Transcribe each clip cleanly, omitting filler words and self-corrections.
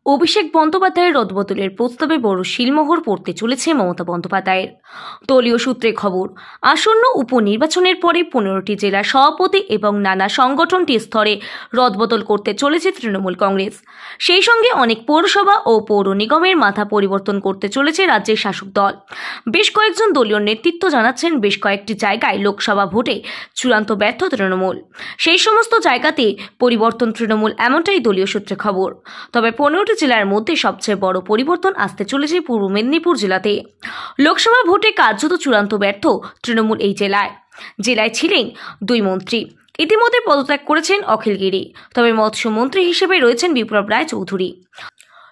অভিষেক বন্দ্যোপাধ্যায়ের রদবদলের প্রস্তাবে বড় শিলমোহর পড়তে চলেছে মমতা বন্দ্যোপাধ্যায়ের। দলীয় সূত্রে খবর, আসন্ন উপনির্বাচনের পরে 15টি জেলা সভাপতি এবং নানা সংগঠনটি স্তরে রদবদল করতে চলেছে তৃণমূল কংগ্রেস। সেই সঙ্গে অনেক পৌরসভা ও পৌর নিগমের মাথা পরিবর্তন করতে চলেছে রাজ্যের শাসক দল। বেশ কয়েকজন দলীয় নেতৃত্ব জানাচ্ছেন, বেশ কয়েকটি জায়গায় লোকসভা ভোটে চূড়ান্ত ব্যর্থ তৃণমূল। সেই সমস্ত জায়গাতে পরিবর্তন তৃণমূল, এমনটাই দলীয় সূত্রে খবর। তবে 15টি জেলার মধ্যে সবচেয়ে বড় পরিবর্তন আসতে চলেছে পূর্ব মেদিনীপুর জেলাতে। লোকসভা ভোটে কার্যত চূড়ান্ত ব্যর্থ তৃণমূল এই জেলায় ছিলেন 2 মন্ত্রী। ইতিমধ্যে পদত্যাগ করেছেন অখিল গিরি, তবে মৎস্যমন্ত্রী হিসেবে রয়েছেন বিপ্লব রায়চৌধুরী।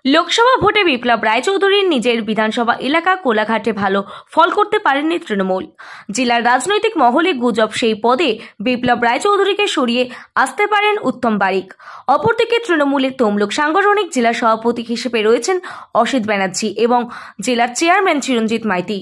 লোকসভা ভোটে বিপ্লব রায়চৌধুরীর নিজের বিধানসভা এলাকা কোলাঘাটে ভালো ফল করতে পারেননি তৃণমূল। জেলার রাজনৈতিক মহলে গুজব সেই পদে বিপ্লব রায়চৌধুরীকে সরিয়ে আসতে পারেন উত্তম বারিক। অপরদিকে তৃণমূলের তমলুক সাংগঠনিক জেলা সভাপতি হিসেবে রয়েছেন অসিত ব্যানার্জি এবং জেলার চেয়ারম্যান চিরঞ্জিত মাইতি।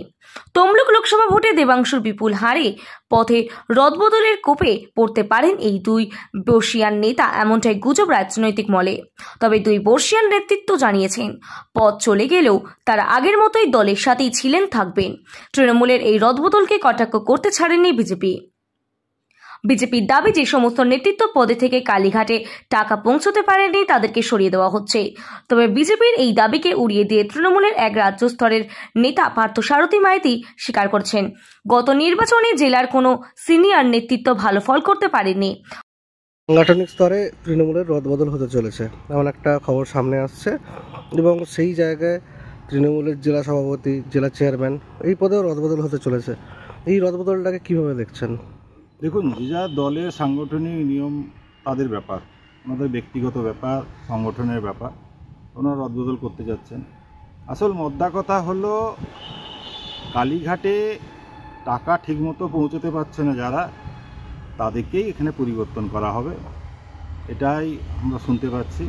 তমলুক লোকসভা ভোটে দেবাংশুর বিপুল হারে পথে রদবদলের কোপে পড়তে পারেন এই 2 বর্ষীয়ান নেতা, এমনটাই গুজব রাজনৈতিক মলে। তবে 2 বর্ষীয়ান নেতৃত্ব জানিয়েছেন, পথ চলে গেলেও তারা আগের মতোই দলের সাথেই ছিলেন, থাকবেন। তৃণমূলের এই রদবদলকে কটাক্ষ করতে ছাড়েননি বিজেপির দাবি, যে সমস্ত নেতৃত্ব পদে থেকে কালীঘাটে টাকা পৌঁছতে পারেনি তাদেরকে সরিয়ে দেওয়া হচ্ছে। তবে বিজেপির এই দাবিকে উড়িয়ে দিয়ে তৃণমূলের এক রাজ্য স্তরের নেতা পার্থসারথী মাইতি স্বীকার করছেন, গত নির্বাচনে জেলার কোনো সিনিয়র নেতৃত্ব ভালো ফল করতে পারেনি। সাংগঠনিক স্তরে তৃণমূলের রদবদল হতে চলেছে এমন একটা খবর সামনে আসছে, এবং সেই জায়গায় তৃণমূলের জেলা সভাপতি, জেলা চেয়ারম্যান এই পদেও রদবদল হতে চলেছে। এই রদবদলটাকে কিভাবে দেখছেন? দেখুন, যা দলের সাংগঠনিক নিয়ম তাদের ব্যাপার, ওনাদের ব্যক্তিগত ব্যাপার, সংগঠনের ব্যাপার, ওনারা রদবদল করতে যাচ্ছেন। আসল মোদ্দা কথা হলো, কালীঘাটে টাকা ঠিকমতো পৌঁছতে পারছে না যারা, তাদেরকেই এখানে পরিবর্তন করা হবে, এটাই আমরা শুনতে পাচ্ছি।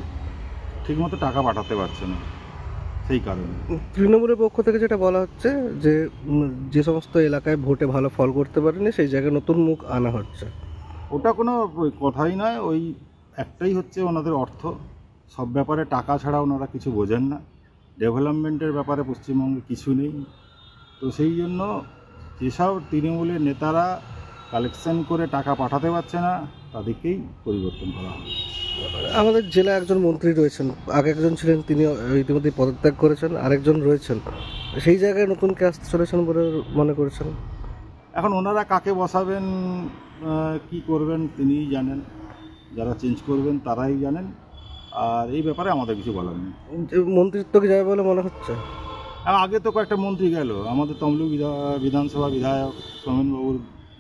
ঠিকমতো টাকা পাঠাতে পারছে না, সেই কারণে তৃণমূলের পক্ষ থেকে যেটা বলা হচ্ছে যে সমস্ত এলাকায় ভোটে ভালো ফল করতে পারেনি সেই জায়গায় নতুন মুখ আনা হচ্ছে। ওটা কোনো কথাই নয়, ওই একটাই হচ্ছে ওনাদের অর্থ। সব ব্যাপারে টাকা ছাড়া ওনারা কিছু বোঝেন না, ডেভেলপমেন্টের ব্যাপারে পশ্চিমবঙ্গে কিছু নেই। তো সেই জন্য যেসব তৃণমূলের নেতারা কালেকশন করে টাকা পাঠাতে পারছে না, তাদেরকেই পরিবর্তন করা হবে। আমাদের জেলায় একজন মন্ত্রী রয়েছেন, আগে একজন ছিলেন, তিনি ইতিমধ্যে পদত্যাগ করেছেন, আরেকজন রয়েছেন, সেই জায়গায় নতুন কে আসতে চলেছেন বলে মনে করেছেন? এখন ওনারা কাকে বসাবেন, কি করবেন তিনিই জানেন, যারা চেঞ্জ করবেন তারাই জানেন, আর এই ব্যাপারে আমাদের কিছু বলার নেই। মন্ত্রিত্ব কি যাবে বলে মনে হচ্ছে? আগে তো কয়েকটা মন্ত্রী গেল, আমাদের তমলুক বিধানসভা বিধায়ক সোমেনবাবুর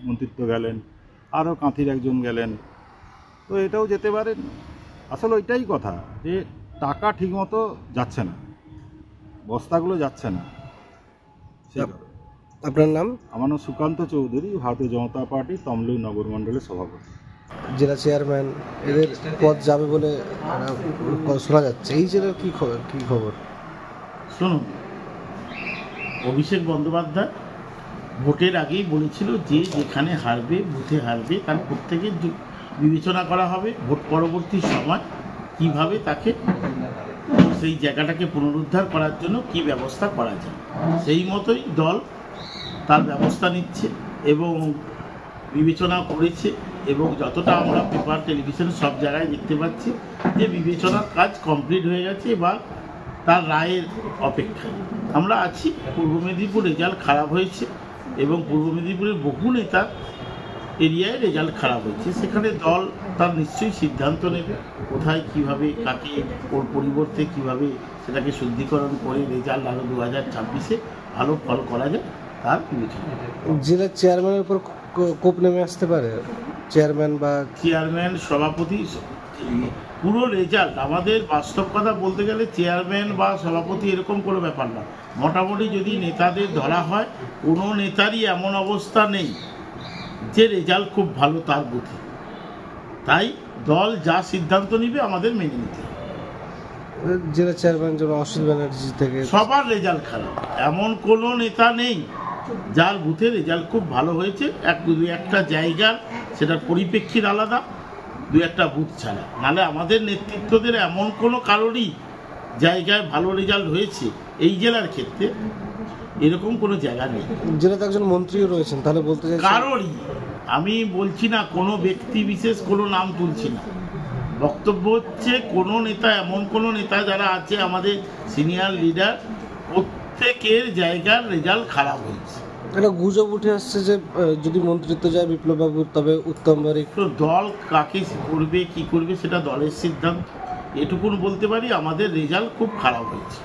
মন্ত্রিত্ব গেলেন, আরও কাঁথির একজন গেলেন, তো এটাও যেতে পারেন। আসলে ওইটাই কথা, যে টাকা ঠিকমতো যাচ্ছে না, বস্তাগুলো যাচ্ছে না। আপনার নাম? আমার নাম সুকান্ত চৌধুরী, ভারতীয় জনতা পার্টি তমলুক নগর মণ্ডলের সভাপতি। জেলা চেয়ারম্যান এদের পদ যাবে বলে শোনা যাচ্ছে, এই জেলার কি খবর? শুনুন, অভিষেক বন্দ্যোপাধ্যায় ভোটের আগেই বলেছিল যে যেখানে হারবে, বুথে হারবে, তার প্রত্যেকের বিবেচনা করা হবে ভোট পরবর্তী সময় কিভাবে তাকে সেই জায়গাটাকে পুনরুদ্ধার করার জন্য কি ব্যবস্থা করা যায়। সেই মতোই দল তার ব্যবস্থা নিচ্ছে এবং বিবেচনা করেছে, এবং যতটা আমরা পেপার, টেলিভিশন সব জায়গায় দেখতে পাচ্ছি যে বিবেচনার কাজ কমপ্লিট হয়ে গেছে বা তার রায়ের অপেক্ষায় আমরা আছি। পূর্ব মেদিনীপুর রেজাল্ট খারাপ হয়েছে এবং পূর্ব মেদিনীপুরের বহু নেতার এরিয়ায় রেজাল্ট খারাপ হয়েছে, সেখানে দল তার নিশ্চয়ই সিদ্ধান্ত নেবে কোথায় কিভাবে কাকে ওর পরিবর্তে কিভাবে সেটাকে শুদ্ধিকরণ করে রেজাল্ট আরও 2026-এ ভালো ফল করা যায় তার বিবেচনা। জেলার চেয়ারম্যানের উপর কোপ নেমে আসতে পারে, চেয়ারম্যান, সভাপতি, পুরো রেজাল্ট আমাদের বাস্তব কথা বলতে গেলে চেয়ারম্যান বা সভাপতি এরকম কোনো ব্যাপার না। মোটামুটি যদি নেতাদের ধরা হয়, কোনো নেতারই এমন অবস্থা নেই যে রেজাল্ট খুব ভালো তার বুথে। তাই দল যা সিদ্ধান্ত নিবে আমাদের মেনে নিতে হবে। জেলা চেয়ারম্যান যেন অসিত ব্যানার্জি থেকে সবার রেজাল্ট খারাপ, এমন কোনো নেতা নেই যার বুথে রেজাল্ট খুব ভালো হয়েছে। একটা জায়গার সেটার পরিপ্রেক্ষিত আলাদা, 2-1 বুথ ছাড়া, নাহলে আমাদের নেতৃত্বদের এমন কোনো কারোরই জায়গায় ভালো রেজাল্ট হয়েছে এই জেলার ক্ষেত্রে এরকম কোনো জায়গা নেই। জেলাতে একজন মন্ত্রীও রয়েছেন, তাহলে বলতে চাইছেন কারোরই, আমি বলছি না কোনো ব্যক্তি বিশেষ কোনো নাম তুলছি না, বক্তব্য হচ্ছে কোনো নেতা, এমন কোনো নেতা যারা আছে আমাদের সিনিয়র লিডার, প্রত্যেকের জায়গার রেজাল্ট খারাপ হয়েছে। একটা গুজব উঠে আসছে যে যদি মন্ত্রিত্ব যায় বিপ্লববাবুর, তবে উত্তম বারিক। তো দল কাকে করবে কি করবে সেটা দলের সিদ্ধান্ত। এটুকুন বলতে পারি আমাদের রেজাল্ট খুব খারাপ হয়েছে।